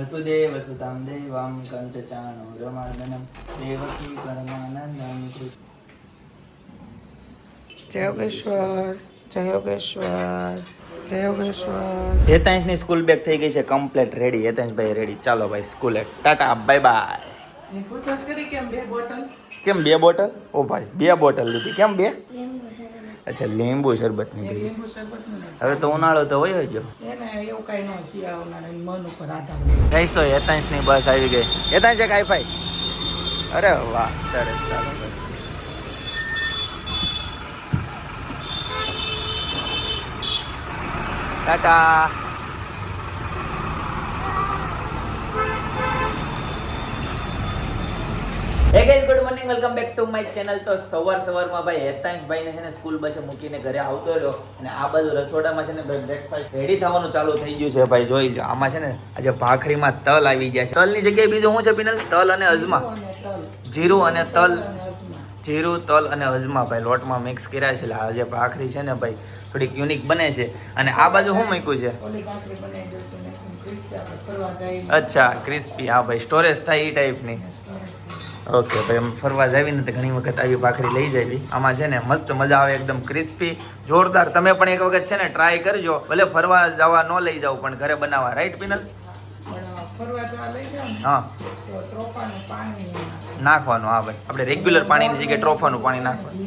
વસુદેવ વસુતામ દેવમ કંચચાણો રમાર્દનમ દેવકી પરમાનંદમ જય યોગેશ્વર, જય યોગેશ્વર, જય યોગેશ્વર. હેતાંશની સ્કૂલ બેગ થઈ ગઈ છે કમ્પ્લીટ રેડી. હેતાંશભાઈ રેડી, ચાલો ભાઈ સ્કૂલે. Tata bye bye. કેમ 2 બોટલ? ઓ ભાઈ 2 બોટલ લીધી. કેમ 2? અચ્છા, લીંબુ શરબતની પીવી. હવે તો ઉનાળો તો હોય જ. ગાઈસ તો હેતાંશની બસ આવી ગઈ. હેતાંશ એક હાઈ-ફાઈ. અરે વાહ, સરસ. ચાલો ભાઈ. ટાટા. હે guys, good morning, welcome back to my channel. તો સવારમાં ભાઈ હેતાંશભાઈને છે ને સ્કૂલ બસે મૂકીને ઘરે આવતો રહ્યો અને આ બાજુ રસોડામાં છે ને ભાઈ બ્રેકફાસ્ટ રેડી થવાનું ચાલુ થઈ ગયું છે ભાઈ. જોઈ લો, આમાં છે ને આજે ભાખરીમાં તલ આવી ગયા છે. તલની જગ્યાએ બીજું શું છે પિનલ? તલ અને અજમા, જીરું અને તલ, જીરું, તલ અને અજમા ભાઈ લોટમાં મિક્સ કર્યા છે. આજે ભાખરી છે ને ભાઈ થોડીક યુનિક બને છે. અને આ બાજુ શું મૂક્યું છે? અચ્છા, ક્રિસ્પી. હા ભાઈ, સ્ટોરેજ થાય એ ટાઈપની. ઓકે ભાઈ, અમે ફરવા જાવી ને તો ઘણી વખત આવી ભાખરી લઈ જાવી. આમાં છે ને મસ્ત મજા આવે, એકદમ ક્રિસ્પી, જોરદાર. તમે પણ એક વખત છે ને ટ્રાય કરજો. ભલે ફરવા જવા ન લઈ જાવ પણ ઘરે બનાવવા. Right penal? હા, નાખવાનું. હા ભાઈ, આપણે રેગ્યુલર પાણીની જગ્યાએ ટ્રોફાનું પાણી નાખવાનું.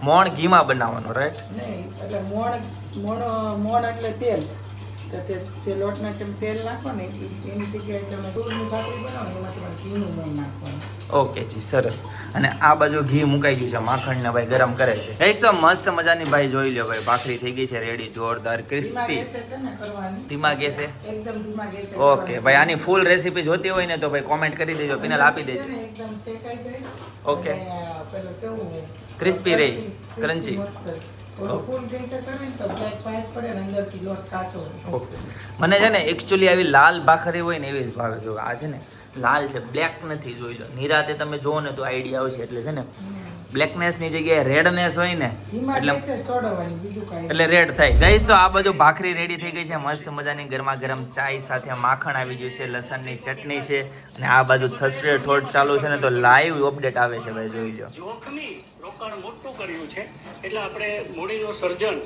મોણ ઘીમાં બનાવવાનું. રાઈટ? મોણ એટલે તેલ. જે લોટના તેલ નાખો ને એની જગ્યાએ તમે દૂધની ભાખરી બનાવો એમાં તમારે ઘીનું મોણ નાખવાનું. ઓકે જી, સરસ. અને આ બાજુ ઘી મુકાઈ ગયું છે, માખણ ને ભાઈ ગરમ કરે છે. ગાઈસ તો મસ્ત મજાની ભાઈ જોઈ લો ભાઈ, ભાખરી થઈ ગઈ છે રેડી, જોરદાર ક્રિસ્પી. ધીમા ગેસે? એકદમ ધીમા ગેસે. ઓકે ભાઈ, આની ફૂલ રેસીપી જોતી હોય ને તો ભાઈ કોમેન્ટ કરી દેજો, પિનલ આપી દેજો. એકદમ શેકાઈ જાય. ઓકે, પેલો કેવું ક્રિસ્પી રહી, ક્રન્ચી. મને છે ને એકચ્યુઅલી આવી લાલ ભાખરી હોય ને એવી જ ભાવે. જો આ છે ને લાલ છે, બ્લેક નથી. જોઈ લો, નિરાતે તમે જોવો ને તો આઈડિયા આવશે. એટલે છે ને બ્લેકનેસ ની જગ્યાએ રેડનેસ હોય ને એટલે રેડ થાય. ગાઈસ તો આ બધું ભાખરી રેડી થઈ ગઈ છે મસ્ત મજાની. ગરમા ગરમ ચાય સાથે માખણ આવી ગયું છે, લસણની ચટણી છે અને આ બાજુ થસરે ઠોડ ચાલુ છે ને તો લાઈવ અપડેટ આવે છે ભાઈ. જોઈ લો, જોખમી રોકાણ મોટું કર્યું છે એટલે આપણે મૂડીનું સર્જન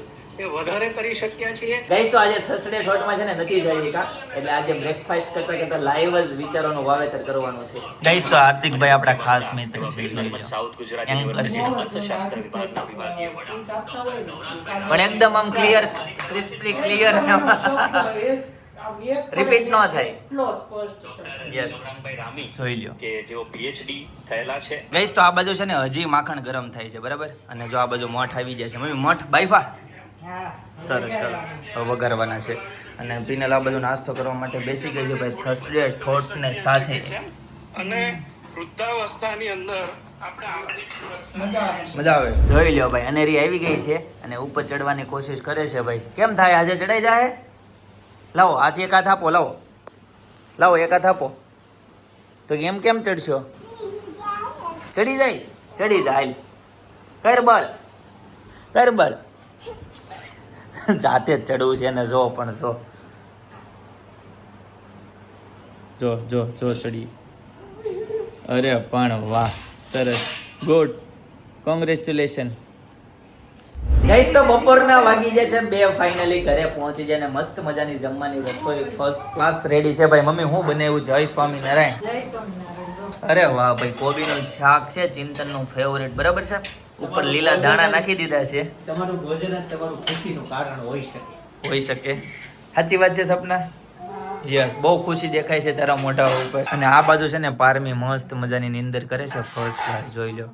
એ વધારે કરી શક્યા છીએ. ગાઈસ તો આજે થર્સડે ઠોટમાં છે ને નથી જઈ કા, એટલે આજે બ્રેકફાસ્ટ કરતા લાઈવ જ વિચારોનું વાવેતર કરવાનું છે. ગાઈસ તો હાર્દિકભાઈ આપણા ખાસ મિત્ર છે, સાઉથ ગુજરાત યુનિવર્સિટીના અર્થશાસ્ત્ર વિભાગના વિભાગીય વડા પણ એકદમ આમ ક્લિયર, ક્રિસ્પી ક્લિયર, રિપીટ ન થાય. યસ, રામી જોઈ લ્યો કે જેઓ પીએચડી થયેલા છે. ગાઈસ તો આ બાજુ છે ને હજી માખણ ગરમ થાય છે, બરાબર. અને જો આ બાજુ મઠ આવી જાય છે. મમ્મી મઠ બાઈફા સરસ. ચાલો હવે વઘારવાના છે. અને પિનલ આ બધું નાસ્તો કરવા માટે બેસી ગઈ છે ભાઈ થર્સડે ઠોટ ને સાથે. અને વૃદ્ધાવસ્થાની અંદર મજા આવે. જોઈ લ્યો ભાઈ, અનેરી આવી ગઈ છે અને ઉપર ચડવાની કોશિશ કરે છે ભાઈ. કેમ થાય? આજે ચડાઈ જાય? લાવો હાથ, એક હાથ આપો. લાવો એક હાથ આપો. તો કેમ ચડશો? ચડી જાય. કર બળ. જાતે જ ચડવું છે ને. જો ચડી. અરે પણ વાહ, સરસ, ગુડ, કોંગ્રેચ્યુલેશન. ગાઈસ તો બપોરના વાગી જાય છે 2. ફાઇનલી ઘરે પહોંચી જાય ને મસ્ત મજાની જમવાની રસોઈ ફર્સ્ટ ક્લાસ રેડી છે ભાઈ. મમ્મી હું બનાવ્યું? જય સ્વામિનારાયણ. અરે વાહ ભાઈ, કોબીનું શાક છે, ચિંતનનું ફેવરેટ, બરાબર છે. ઉપર લીલા દાણા નાખી દીધા છે. તમારું ભોજન જ તમારું ખુશીનું કારણ હોઈ શકે. સાચી વાત છે સપના? યસ, બહુ ખુશી દેખાય છે તારા મોઢા ઉપર. અને આ બાજુ છે ને પારમી મસ્ત મજાની નીંદર કરે છે ફર્સ્ટ ક્લાસ. જોઈ લો,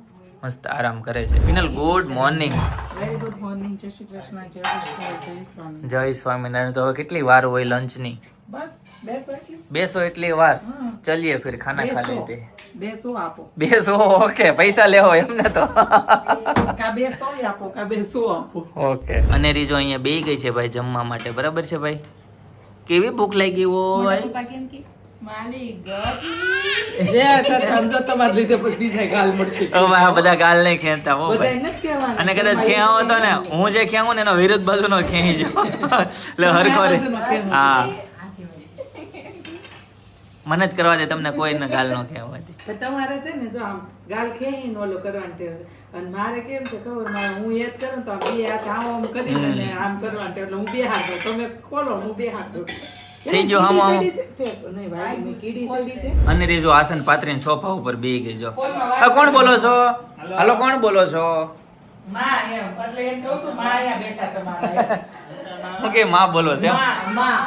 મસ્ત આરામ કરે છે. Penal good morning. Very good morning. જય શ્રી કૃષ્ણ, જય સ્વામી. જય સ્વામિનારાયણ. તો હવે કેટલી વાર હોય લંચની? બસ બેસો એટલી વાર. ચલીએ ફિર ખાના ખા લેતે. બેસો. ઓકે, પૈસા લેવો એમને તો. ઓકે. અને રીજો અહીંયા બેહી ગઈ છે ભાઈ જમવા માટે, બરાબર છે ભાઈ. કેવી ભૂખ લાગી હોય? બધા ગાલ નહીં ખેંચતા હો ભાઈ. અને કદાચ ખેંચો હતો ને, હું જે ખેંચું ને એનો વિરુદ્ધ બાજુનો ખેંચી જાઉં એટલે હરખો રે. હા મને જ કરવા દે, તમને કોઈને ગાલ ન કહેવાતી. પણ તમારે છે ને જો આમ ગાલ ખેઈને ઓલો કરવાનું ટેવ છે અને મારે કેમ છે ખબર મારે હું એ જ કરું તો આમ બે હાથ આમ કરીને અને આમ કરવાનું ટેવ એટલે હું બે હાથ દઉં. તમે ખોલો હું બે હાથ દઉં. થઈ ગયું આમ આમ. નહીં ભાઈ મેં કીડી સડી છે. અને રીજો આસન પાથરીને સોફા ઉપર બેહી ગઈ જો. આ કોણ બોલો છો? હાલો કોણ બોલો છો? માં એમ એટલે એમ કહું છું માં અહીંયા બેઠા તમારા. હું કે માં બોલો છો એમ? માં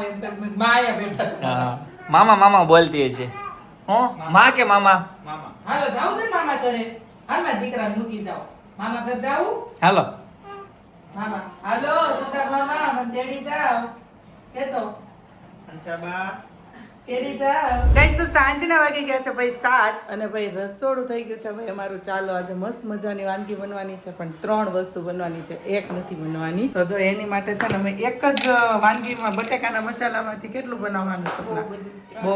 એમ માં અહીંયા બેઠા તમારા. હા. મામા મામા બોલતી છે. હો માં કે મામા? મામા હાલો જાવ છે મામા ઘરે. હાલ મારા દીકરાને મૂકી જાઓ. મામા ઘર જાવું? હાલો. મામા હાલો તુષાર મામા મને તેડી જાઓ. કેતો અંશાબા તેડી જાઓ. ગાઈસ તો સાંજના વાગી ગયા છે ભાઈ 7 અને ભાઈ રસોડું થઈ ગયું છે ભાઈ અમારું. ચાલો આજે મસ્ત મજાની વાનગી બનવાની છે પણ 3 વસ્તુ બનવાની છે, એક નથી બનવાની. તો જો એની માટે છે ને અમે એક જ વાનગીમાં બટેકાના મસાલામાંથી કેટલું બનાવવાનું છે? બહુ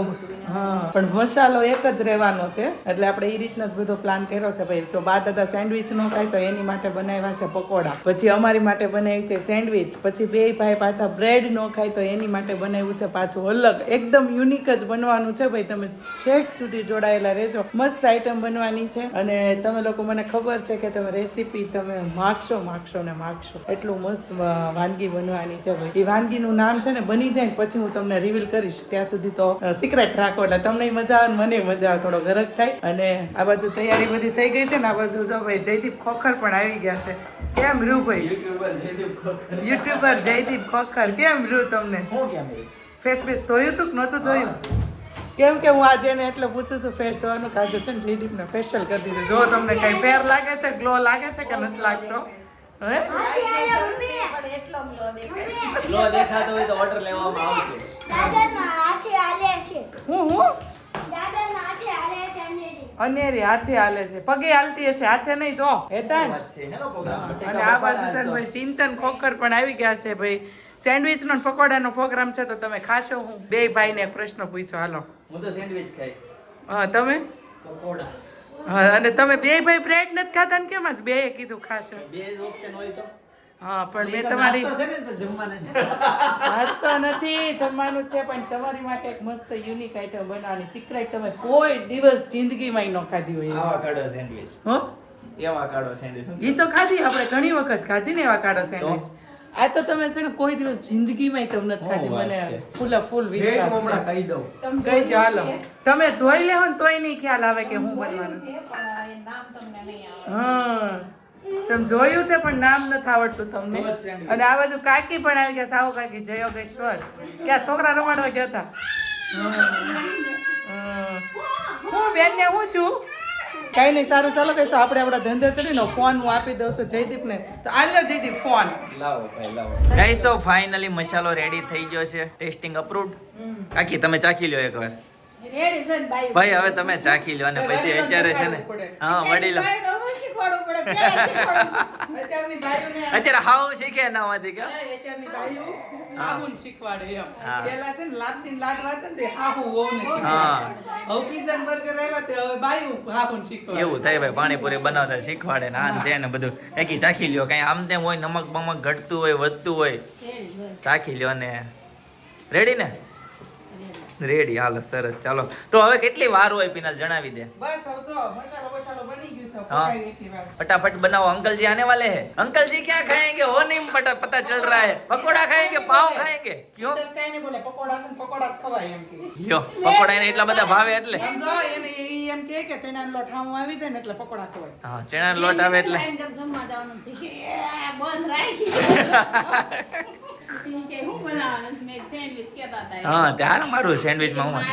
હા પણ મસાલો એક જ રહેવાનો છે એટલે આપણે એ રીતના જ બધો પ્લાન કર્યો છે ભાઈ. જો બા દાદા સેન્ડવિચ ન ખાય તો એની માટે બનાવ્યા છે પકોડા, પછી અમારી માટે બનાવી છે સેન્ડવિચ, પછી બે ભાઈ પાછા બ્રેડ ન ખાય તો એની માટે બનાવ્યું છે પાછું અલગ એકદમ યુનિક જ બનવાનું છે ભાઈ. તમે છેક સુધી જોડાયેલા રહેજો, મસ્ત આઈટમ બનવાની છે અને તમે લોકો મને ખબર છે કે તમે રેસીપી તમે માગશો ને માગશો એટલું મસ્ત વાનગી બનવાની છે ભાઈ. એ વાનગીનું નામ છે ને બની જાય ને પછી હું તમને રિવીલ કરીશ, ત્યાં સુધી તો સિક્રેટ રાખો એટલે તમને મજા આવે મને મજા આવે, થોડો ગરજ થાય. અને આ બાજુ તૈયારી બધી થઈ ગઈ છે ને આ બાજુ જો ભાઈ જયદીપ ખોખર પણ આવી ગયા છે. કેમ રૂ ભાઈ? યુટ્યુબર જયદીપ ખોખર કેમ રૂ? તમને ફેસ બેસ ધોયું તું કે નહોતું ધોયું? કેમ કે હું આજે એને એટલે પૂછું છું ફેસ ધોવાનું કાજે છે ને જયદીપને ફેશિયલ કરી દીધું. જો તમને કઈ ફેર લાગે છે, ગ્લો લાગે છે કે નથી લાગતો? હે લો દેખાતો હોય તો ઓર્ડર લેવામાં આવશે. અનેરી હાથે હાલે છે, પગે હાલતી હશે, હાથે નહીં. જો હેતાન અને આ બાજુ છે ને ભાઈ ચિંતન ખોખર પણ આવી ગયા છે ભાઈ. સેન્ડવિચ નો પકોડાનો પ્રોગ્રામ છે તો તમે ખાશો? હું બે ભાઈને એક પ્રશ્ન પૂછો. હાલો. હું તો સેન્ડવિચ ખાઈ. હા તમે? પકોડા. હા અને તમે બે ભાઈ બ્રેડ નથી ખાતા ને કેમ જ બે કીધું ખાશો? બે ઓપ્શન હોય તો હા પણ મેં તમારી નાસ્તો છે ને તો જમવાના છે. નાસ્તો નથી જમવાનું છે પણ તમારી માટે એક મસ્ત યુનિક આઈટમ બનાવવાની સિક્રેટ તમે કોઈ દિવસ જિંદગીમાં ન ખાધી હોય. આવા કાઢો સેન્ડવિચ. હો એવા કાઢો સેન્ડવિચ. એ તો ખાધી આપણે ઘણી વખત ખાધી ને એવા કાઢો સેન્ડવિચ. આ તો તમે છે ને કોઈ દિવસ જિંદગીમાં તમને નથી ખાધી. મને ફૂલ રેટ વિશ્વાસ હમણાં છે. કહી દઉં. કઈ દો હાલો. તમે જોઈ લેવો ને તોય નહીં ખ્યાલ આવે કે હું બનવાનું છે. હા તમે જોયું છે પણ નામ નથી આવડતું તમને. અને આ બાજુ કાકી પણ આવી ગયા, સાવ કાકી જય યોગેશ્વર. ક્યાં છોકરા રમાડવા ગયા હતા? હું બેન ને હું છું કઈ નહીં. સારું ચાલો કહીશું આપણે આપણા ધંધે ચડીને ફોન હું આપી દઉં છું જયદીપ ને. તો આલ્યો જયદીપ ફોન. લાવો ભાઈ લાવો. ગાઈસ તો ફાઇનલી મસાલો રેડી થઈ ગયો છે, ટેસ્ટિંગ અપ્રૂવ્ડ. કાકી તમે ચાખી લ્યો એકવાર. ભાઈ હવે તમે ચાખી લ્યો અને પછી અત્યારે છે ને હા વડી લો. અત્યારે હાવ શીખે ના માંથી કે હાહુન શીખવાડે એમ. હા. પેલા છે ને લાપસી લાડવા હતા ને તે હાહુ વહુને શીખવાડે. હા હવે પીઝા ને બર્ગર આવ્યા તે હવે બાયું હાહુન શીખવાડે. એવું થાય ભાઈ, પાણીપુરી બનાવતા શીખવાડે ને આ ને તે ને બધું. એકી ચાખી લ્યો, કઈ આમ તેમ હોય નમક બમક ઘટતું હોય વધતું હોય ચાખી લ્યો ને રેડી ને રેડી. હાલો સરસ ચાલો. તો હવે કેટલી વાર હોય પિનલ જણાવી દે. બસ હવે જો મસાલો બની ગયું છે. हाँ। પકાવી એટલી વાર. फटाफट बनाओ, अंकल जी आने वाले हैं. अंकल जी क्या खाएंगे वो नहीं पता चल रहा है. पकोड़ा खाएंगे पाव खाएंगे क्यों? તો કાંઈ નહીં બોલે પકોડા છે ને પકોડા જ ખવાય એમ કે. લ્યો પકોડા એને એટલા બધા ભાવે એટલે. આમ જો એને ઈ એમ કે ચણાનો લોટ હામું આવી જાય ને એટલે પકોડા ખવાય. હા ચણા લોટ આવે એટલે હા ત્યારે મારું સેન્ડવિચ માં હું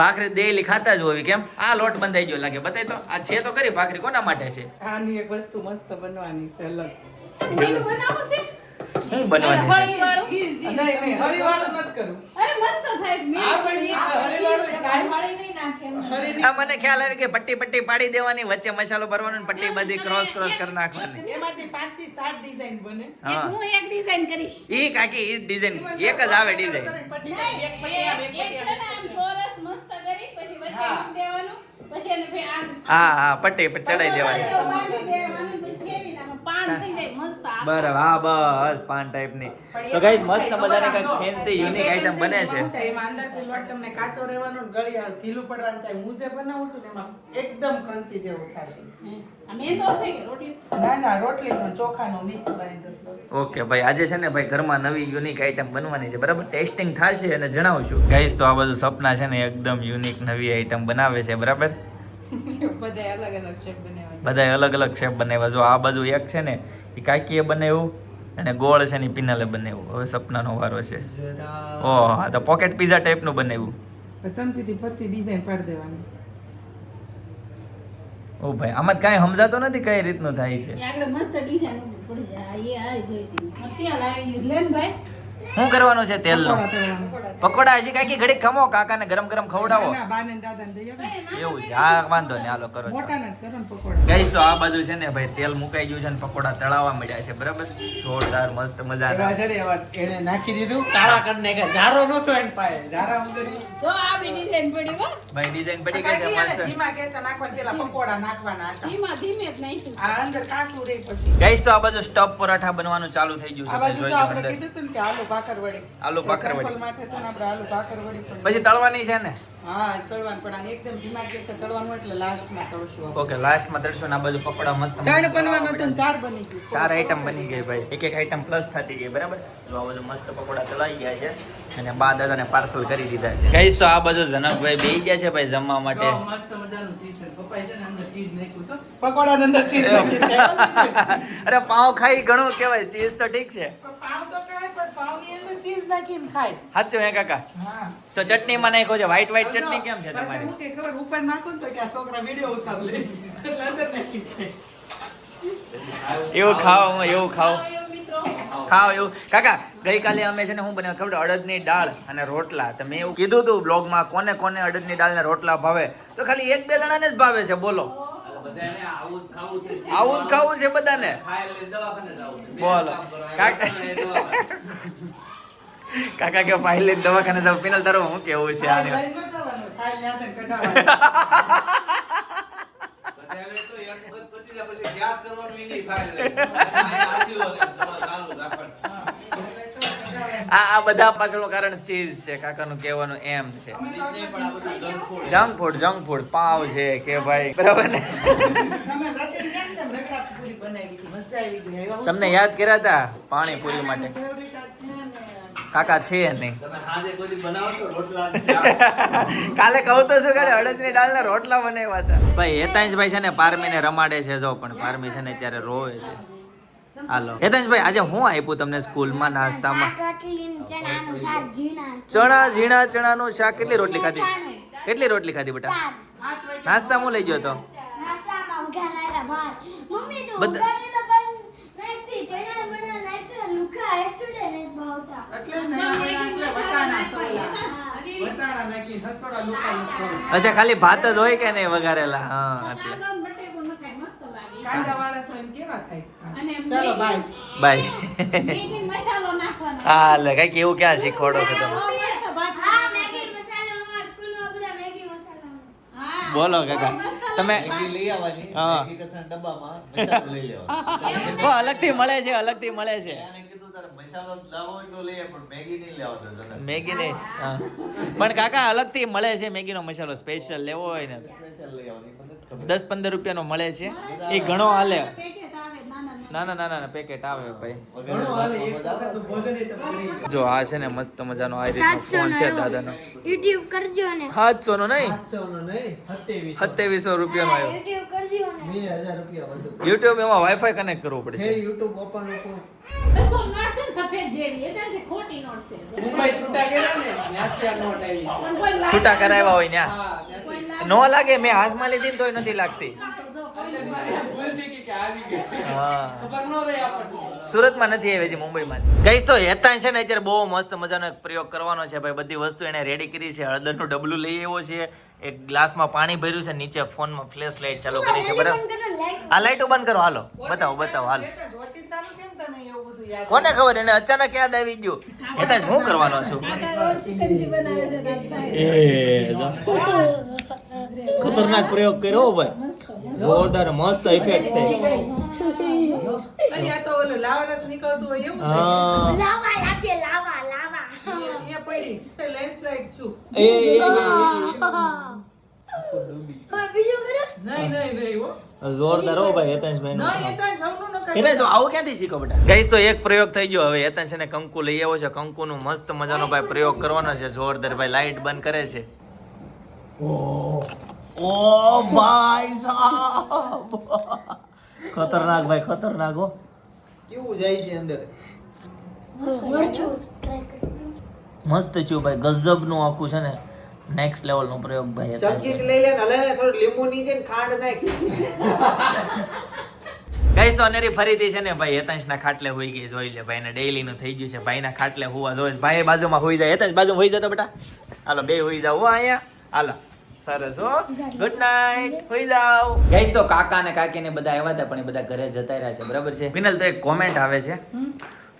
ભાખરી ડેઈલી ખાતા જ હોય કેમ? આ લોટ બંધાઈ ગયો લાગે. બતાય તો આ છે તો કરી ભાખરી કોના માટે છે? આની એક વસ્તુ મસ્ત બનવાની છે અલગ. હું બનવાની નહીં હળીવાળું નથી કરવું. આ પણ ઈ હળીવાળું કાંઈ હળી નહીં. આ મને ખ્યાલ આવી કે પટ્ટી પાડી દેવાની, વચ્ચે મસાલો ભરવાનો ને પટ્ટી બધી ક્રોસ કરી નાખવાની. એમાંથી 5 થી 7 ડિઝાઇન બને. હા ઈ કાકી ઈ ડિઝાઇન એક જ આવે ડિઝાઇન. પટ્ટી કરી, એક પટ્ટી આવે, એક પટ્ટી આવે. હા પટ્ટી પર ચડાઈ દેવાની. બરાબર હા બસ પાન ટાઈપની તો ગાઈસ મસ્ત મજાની કંઈક ફેન્સી યુનિક આઈટમ બને છે એમાં અંદરથી લોટ તમને કાચો રહેવાનો ને ગળી ઢીલું પડવાનું થાય. હું જે બનાવું છું ને એમાં એકદમ ક્રન્ચી જેવું થશે. ના રોટલીનો ચોખાનો મિક્સ બનાવી. ઓકે ભાઈ આજે છે ને ભાઈ ઘરમાં નવી યુનિક આઈટમ બનવાની છે બરાબર ટેસ્ટિંગ થશે અને જણાવશું ગાઈસ તો આ બધું સપના છે ને એકદમ યુનિક નવી આઈટમ બનાવે છે બરાબર બધા અલગ અલગ શેપ બનાવ્યા. બધાય અલગ અલગ શેપ બનાવ્યા જો આ બાજુ એક છે ને એ કાકીએ બનાવ્યું અને ગોળ છે ને પિનાલે બનાવ્યું હવે સપનાનો વારો છે ઓહ આ તો પોકેટ પીઝા ટાઈપનું બનાવ્યું ચમચીથી ફરતી ડિઝાઇન પાડી દેવાની. ઓ ભાઈ આમાં કાંઈ સમજાતો નથી કઈ રીતનું થાય છે આગળ મસ્ત ડિઝાઇન પડી જાય એ આ જોઈતી અત્યારે આવી લેન ભાઈ શું કરવાનું છે તેલનું પકોડા તળવાના. પકોડા હજી કાકી ઘડીક ખમો કાકાને ગરમ ગરમ ખવડાવો ના, બાને ને દાદાને દઈ આપો. એવું છે હા વાંધો નહીં હાલો કરો મોટાના જ કરો ને પકોડા. ગાઈસ તો આ બાજુ છે ને ભાઈ તેલ મુકાઈ ગયું છે ને પકોડા તળાવા મળ્યા છે બરાબર જોરદાર મસ્ત મજાના એવા છે ને એવા એને નાખી દીધું કાળા કરી નાખ્યા જારો નતો એન પાસે જારા વગર જો આપણી ડિઝાઇન પડી હો ભાઈ ડિઝાઇન પડી ગઈ છે કાકી એને મસ્ત ધીમા ગેસે નાખવાના પેલા પકોડા નાખવાના હતા. ધીમા ધીમે જ નાખ્યું આ અંદર કાચું રહે પછી. ગાઈસ તો આ બાજુ સ્ટફ પરાઠા બનવાનું ચાલુ થઈ ગયું આ છે બાજુ ભાઈ તો જોઈજો આપણે અંદર કીધું હતું ને કે આલુ ભાખરવડી. આલુ ભાખરવડી. સેમ્પલ માટે છે ને આપણે આલુ ભાખરવડી પણ પછી તળવાની છે ને હા તળવાનું પણ આને એકદમ ધીમા ગેસે તળવાનું એટલે લાસ્ટમાં તળશું આપણે. ઓકે લાસ્ટમાં તળશું ને આ બાજુ પકોડા મસ્ત ત્રણ બનવાનું હતું ને ચાર બની ગયું. 4 આઈટમ બની ગઈ ભાઈ એક એક આઈટમ પ્લસ થતી ગઈ બરાબર જો આ બાજુ મસ્ત પકોડા તળાઈ ગયા છે અને બા દાદાને પાર્સલ કરી દીધા છે ગાઈસ તો આ બાજુ જનકભાઈ બેહી ગયા છે ભાઈ જમવા માટે જો મસ્ત મજાનું ચીઝ છે. પપ્પાએ છે ને અંદર ચીઝ નાખ્યું છે. પકોડાની અંદર ચીઝ નાખ્યું છે. અરે પાવ ખાઈ ઘણું કહેવાય ચીઝ તો ઠીક છે પણ પાવ તો ખાય પણ પાવની અંદર ચીઝ નાખીને ખાય. સાચું હે કાકા હા. તો ચટણીમાં નાખો છે વ્હાઈટ ચટણી કેમ છે કારણ કે તમારી હું કે ખબર ઉપર નાખો ને તો કે આ છોકરા વિડિયો ઉતાર લે એટલે અંદર નાખી દે. એવું ખાઓ એવું ખાઓ એવું મિત્રો ખાઓ એવું કાકા ગઈકાલે અમે છે ને હું બનાવ્યું ખબર અડદની દાળ અને રોટલા તો મેં એવું કીધું હતું બ્લોગમાં કોને કોને અડદની દાળ ને રોટલા ભાવે તો ખાલી 1-2 જણાને જ ભાવે છે બોલો બધાને આવું જ ખાવું છે આવું જ ખાવું છે બધાને ખાઈ લે દવાખાને જાવું છે બોલો કાકા કાકા કે પહેલે દવાખાને જાવ પિનલ તારો હું કેવું છે આ આને લઈને ન જવાનું, ખાઈ લ્યા છે ને કઢાવવાનું. બધાને તો એક વખત પતી જાય પછી યાદ કરવાનું ઈ નહીં ખાઈ લે આ આજી હોય દવા ચાલુ રાખવાનું આ બધા પાછળનું કારણ ચીઝ છે કાકાનું કહેવાનું એમ છે નહીં પણ આ બધું જંક ફૂડ પાવ છે કે ભાઈ બરાબર ને તમે રાતે કેમ તેમ રગડા પૂરી બનાવી હતી, મજા આવી ગઈ. આવ્યા હું તમને યાદ કર્યા હતા પાણીપુરી માટે favorite આ છે ને. કાકા છે નહીં તમે હાજે કોઈ બનાવશો રોટલા કાલે કહું તો શું કરે અડદની દાળના રોટલા બનાવ્યા હતા ભાઈ હેતાંશભાઈ છે ને પારમીને રમાડે છે જો પણ પારમી છે ને ત્યારે રોવે છે હાલો હેતાંશભાઈ આજે હું આપ્યું તમને સ્કૂલમાં નાસ્તામાં ચણાનું શાક ઝીણા ચણાનું શાક કેટલી રોટલી ખાધી કેટલી રોટલી ખાધી બેટા નાસ્તા હું લઈ ગયો તો નાસ્તામાં ઉઘાડેલા ભાત મમ્મી તો બધા- ઉઘાડેલા ભાત નાખતી ચણા બના નાખતી લુખા એકચુડે ને ભાવતા એટલે ચણા બના એટલે વટાણા તળેલા. વટાણા નાખી હસોડા લોકા લોકો. અચ્છા ખાલી ભાત જ હોય કે નહીં વઘારેલા હા એટલે કાંદા બટેકો નખાય મસ્ત લાગે કાંદાવાળા તો એમ કેવા થાય? અને ચાલો બાય. બાય મેગી મસાલો નાખવાનો હા લે કઈક એવું ક્યાં શીખવાડો છો તમે બહુ મસ્ત ભાત હા મેગી મસાલો અમાર સ્કૂલમાં બધા મેગી મસાલો હા બોલો કાકા તમે મેગી લઈ આવવાની હા. મેગી કસના ડબ્બામાં મસાલો લઈ લેવાનો ઓ, અલગથી મળે છે અલગથી મળે છે એને કીધું તારે મસાલો લાવો હોય તો લઈ આવ, પણ મેગી નહીં લેવાનો તને મેગી નહીં હા. પણ કાકા અલગથી મળે છે મેગીનો મસાલો સ્પેશિયલ લેવો હોય ને સ્પેશિયલ લઈ આવવાની મને જ ખબર 10-15 રૂપિયાનો મળે છે એ ઘણો હાલે પેકેટ આવે નાના નાના પેકેટ આવે ભાઈ ઘણું હાલે એક વખતનું ભોજન એ તમે કરી લો. જો આ છે ને મસ્ત મજાનો આ રીતનો ફોન છે દાદાનો યુટ્યુબ કરજો ને 700 નો નહીં 800 નો નહીં 2700 2700 રૂપિયાનો આવ્યો યુટ્યુબ કરજો ને 2000 રૂપિયા વધુ યુટ્યુબ એમાં વાઈફાઈ કનેક્ટ કરવું હે પડશે યુટ્યુબ ઓપન ઓપન બસો નોટ છે ને સફેદ જેવી એટલે છે ખોટી નોટ છે મુંબઈ છૂટા કર્યા ને ત્યાંથી આ નોટ આવી છે. પણ કોઈ લાગે છૂટા કરાવ્યા હોય ત્યાં હા, ત્યાંથી. કોઈ લાગે નો લાગે મેં હાથમાં લીધી ને તોય નથી લાગતી તો જો કોઈ એટલે મારે ભૂલ થઈ ગઈ કે આવી ગઈ. હા ખબર ન રહી આપણને. સુરતમાં નથી આવી છે મુંબઈમાં ગઈશ તો હેતાંશ છે ને અત્યારે બહુ મસ્ત મજાનો એક પ્રયોગ કરવાનો છે ભાઈ બધી વસ્તુ એને રેડી કરી છે હળદરનું ડબલું લઈ આવ્યો છે એક ગ્લાસમાં પાણી ભર્યું છે નીચે ફોનમાં ફ્લેશ લાઇટ ચાલુ કરી છે બરાબર આ લાઈટો બંધ કરો હાલો બતાવો હાલો એટલે જોતિતાનું કેમ તને એવું બધું યાદ? કોને ખબર એને અચાનક યાદ આવી ગયું હેતાંશ હું કરવાનો છું કાકા રોજ શિકંજી બનાવે છે નાસ્તા ખતરનાક પ્રયોગ કર્યો ભાઈ જોરદાર મસ્ત ઇફેક્ટ થાય પછી આ તો ઓલો લાવરસ નીકળતું હોય એવું હા. લાવા લાગે લાવા લાવા એ પડી લેન્ડસ્લાઇડ છું એ હવે બીજું કરો નહીં હો જોરદાર હો ભાઈ હેતાંશભાઈ નો. નહીં એ તો જમનું ન એટલે તો આવું ક્યાંથી શીખો બેટા? ગાઈસ તો એક પ્રયોગ થઈ ગયો. હવે હેતાંશ છે ને કંકુ લઈ આવ્યો છે. કંકુનું મસ્ત મજાનો ભાઈ પ્રયોગ કરવાનો છે. જોરદાર ભાઈ લાઈટ બંધ કરે છે. ઓ ભાઈ સાહેબ, ખતરનાક ભાઈ ખતરનાક હો. કેવું જાય છે અંદર મરચું ટ્રાય કરો મસ્ત થયું ભાઈ, ગજબનું આખું છે ને નેક્સ્ટ લેવલ નો પ્રયોગ ભાઈ હેતાંશ ચમચી લઈ લે ને હલે ને થોડું લીંબુ નીચે ને ખાંડ નાખ ગાઈસ તો અનેરી ફરીથી છે ને ભાઈ હેતાંશના ખાટલે હોઈ ગઈ. જોઈ લે ભાઈ ને ડેઈલી નું થઈ ગયું છે. ભાઈના ખાટલે હોવા જોઈએ. ભાઈ બાજુમાં હોઈ જાય. હેતાંશ બાજુમાં હોઈ જતો બેટા. હાલો બે હોઈ જાવ હો અહીંયા. હાલો સરસ હો. Good night. હોઈ જાવ. ગાઈસ તો કાકા અને કાકી ને બધા આવ્યા હતા પણ એ બધા ઘરે જતા રહ્યા છે. બરાબર છે. વિનલ તો એક કોમેન્ટ આવે છે,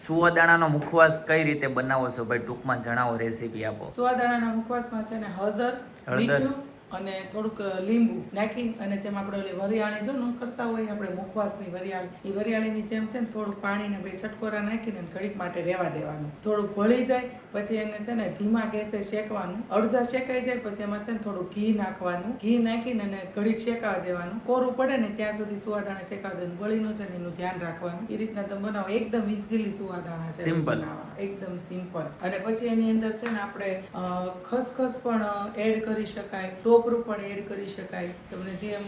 સુવાદાણાનો મુખવાસ કઈ રીતે બનાવો છો ભાઈ? ટૂંકમાં જણાવો, રેસીપી આપો. સુવાદાણાના મુખવાસમાં છે ને હળદર, મીઠું અને થોડુંક લીંબુ નાખી અને જેમ આપણે ઓલી વરિયાળી જો ન કરતા હોય આપણે મુખવાસની વરિયાળી, એ વરિયાળીની જેમ છે ને થોડુંક પાણીને બે છટકોરા નાખીને ઘડીક માટે રહેવા દેવાનું. થોડુંક ભળી જાય પછી એને છે ને ધીમા ગેસે શેકવાનું. અડધા શેકાઈ જાય પછી એમાં છે ને થોડું ઘી નાખવાનું. ઘી નાખીને એને ઘડીક શેકાવા દેવાનું. કોરું પડે ને ત્યાં સુધી સુવાદાણા શેકાવા દેવાનું. બળીનું છે ને એનું ધ્યાન રાખવાનું. એ રીતના તમે બનાવો. એકદમ ઇઝીલી સુવાદાણા છે Simple. બનાવવા. એકદમ સિમ્પલ. અને પછી એની અંદર છે ને આપણે ખસખસ પણ એડ કરી શકાય, ટોપરું પણ એડ કરી શકાય. તમને જેમ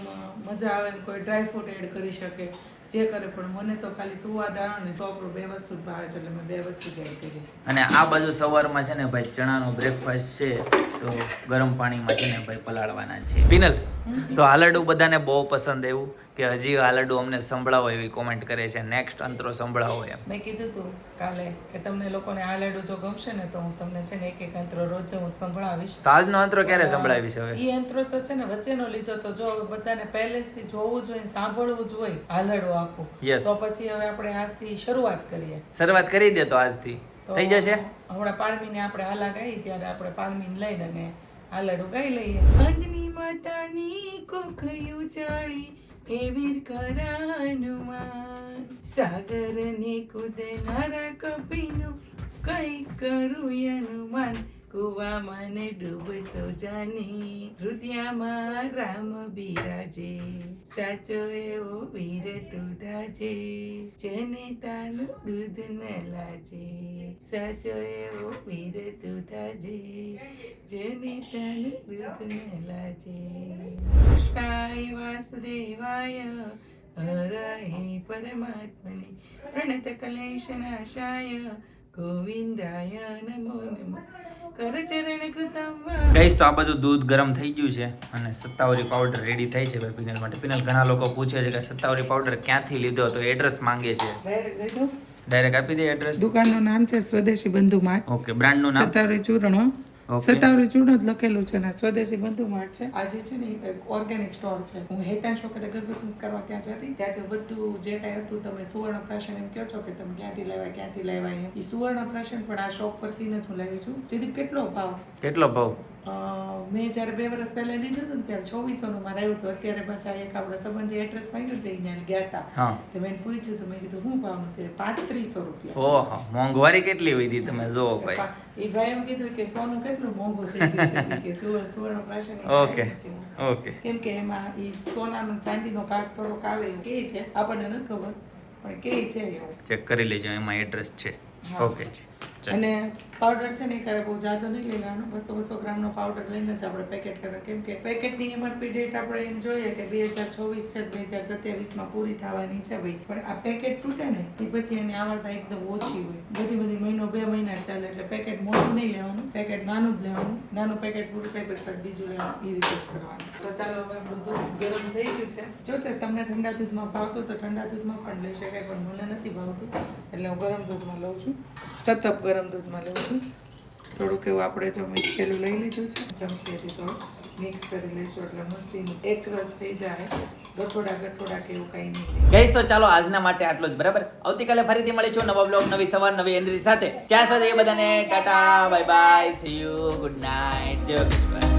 મજા આવે એમ કોઈ ડ્રાયફ્રૂટ એડ કરી શકે, જે કરે. પણ મને તો ખાલી સુવાદાણા અને ટોપરું બે વસ્તુ જ ભાવે છે એટલે મેં બે વસ્તુ જ એડ કરી. અને આ બાજુ સવારમાં છે ને ભાઈ ચણાનો બ્રેકફાસ્ટ છે તો ગરમ પાણીમાં છે ને ભાઈ પલાળવાના છે. પિનલ તો હાલડું બધાને બહુ પસંદ આવ્યું કે હજી હાલડું અમને સંભળાવો એવી કોમેન્ટ કરે છે. નેક્સ્ટ અંતરો સંભળાવો એમ. મેં કીધું તું કાલે કે તમને લોકોને આ લાડુ જો ગમશે ને તો હું તમને છે ને એક અંતરો રોજ હું સંભળાવીશ. તો આજનો અંતરો ક્યારે સંભળાવીશ હવે? ઈ અંતરો તો છે ને વચ્ચેનો લીધો તો જો હવે બધાને પહેલેથી જોવું જોઈએ, સાંભળવું જ હોય હાલડું આખું. Yes. તો પછી હવે આપણે આજથી શરૂઆત કરીએ. શરૂઆત કરી દે તો આજથી તો થઈ જશે. હમણાં પારમીને આપણે હાલા ગાઈ ત્યારે આપણે પારમીને લઈને અને હાલડું ગાઈ લઈએ. અંજની માતાની કોખયું ચાળી એવીર કરાનુમાન, સાગરને કુદનારા કપીનું કઈ કરું અનુમાન, કુવા મને ડૂબતો જાની રૂટિયામાં રામ બિરાજે, સાચો એવો વીર તું ધાજે, જેને તાનું દૂધ ન લાજે, સાચો એવો વીર તું ધાજે, જેને તાનું દૂધ ન લાજે. કૃષ્ણાય વાસુદેવાય હરહે પરમાત્મને પ્રણત ક્લેશનાશાય ગોવિંદાય નમો નમઃ. કરચરણ કૃતમ ગાઈસ તો આ બધું દૂધ ગરમ થઈ ગયું છે અને સત્તાવરી પાવડર રેડી થઈ છે ભાઈ પિનલ માટે. પિનલ ઘણા લોકો પૂછે છે કે સત્તાવરી પાવડર ક્યાંથી લીધો, તો એડ્રેસ માંગે છે. ડાયરેક્ટ આપી દે એડ્રેસ. દુકાનનું નામ છે સ્વદેશી બંધુ માર્ટ. ઓકે, બ્રાન્ડ નું નામ સત્તાવરી ચૂર્ણો, Okay. સત્તાવરી ચૂર્ણો જ લખેલું છે ને સ્વદેશી બંધુ માર્ટ છે. આજે છે ને એક ઓર્ગેનિક સ્ટોર છે. હું હેતાંશ વખતે ગર્ભ સંસ્કારમાં ત્યાં જતી ત્યાંથી બધું જે કાંઈ હતું તમે સુવર્ણ પ્રાશન એમ કહો છો કે તમે ક્યાંથી લાવ્યા એમ. એ સુવર્ણ પ્રાશન પણ આ શોપ પરથી જ હું લાવી છું. સીધી કેટલો ભાવ? કેટલો ભાવ? મેં જ્યારે 2 વર્ષ પહેલા લીધું હતું ને ત્યારે 2400 નું મારે આવ્યું હતું. અત્યારે પાછા એક આપણા સંબંધી એડ્રેસ માંગ્યું હતું ત્યાં ગયા હતા. હા. તો મેં પૂછ્યું તો મેં કીધું શું ભાવ નથી? 3500 રૂપિયા. ઓહો, મોંઘવારી કેટલી હોય હતી તમે જોવો ભાઈ. એ ભાઈ એમ કીધું કે સોનું કેટલું મોંઘું થઈ ગયું છે કે સુવર્ણ પ્રાશન ઓકે ઓકે. કેમ કે એમાં ઈ સોનાનો ચાંદીનો ભાગ થોડોક આવે એવું કહે છે. આપણને નથી ખબર પણ કહે છે એવું. ચેક કરી લેજો, એમાં એડ્રેસ છે. હા. ઓકે જી. અને પાવડર છે ને ક્યારે બહુ જાજો નહીં લઈ લેવાનો. 200 ગ્રામનો પાવડર લઈને જ આપણે પેકેટ કરવાનું. કેમ કે પેકેટની એમઆરપી ડેટ આપણે એમ જોઈએ કે 2024 છે 2027 પૂરી થવાની છે ભાઈ. પણ આ પેકેટ તૂટે ને એ પછી એની આવડતા એકદમ ઓછી હોય. બધી મહિનો 2 મહિના ચાલે. એટલે પેકેટ મોટું નહીં લેવાનું, પેકેટ નાનું જ લેવાનું. નાનું પેકેટ પૂરું થાય પછી બીજું લેવાનું. એ રીતે જ કરવાનું. તો ચાલો હવે આપણું દૂધ ગરમ થઈ ગયું છે. જો તે તમને ઠંડા દૂધમાં ભાવતું તો ઠંડા દૂધમાં પણ લઈ શકાય, પણ મને નથી ભાવતું એટલે હું ગરમ દૂધમાં લઉં છું. સતપ ગરમ દૂધમાં લઉં છું. થોડુંક એવું આપણે જો મિક્સેલું લઈ લીધું છે, ચમચીથી થોડું મિક્સ કરી લઈશું એટલે મસ્તીનું એક રસ થઈ જાય. ગઠોડા કે એવું કંઈ નહીં. ગાઈસ તો ચાલો આજના માટે આટલું જ. બરાબર, આવતીકાલે ફરીથી મળીશું નવા બ્લોગ, નવી સવાર, નવી એનર્જી સાથે. ત્યાં સુધી બધાને Tata, bye bye, C you, good night, જય કૃષ્ણ.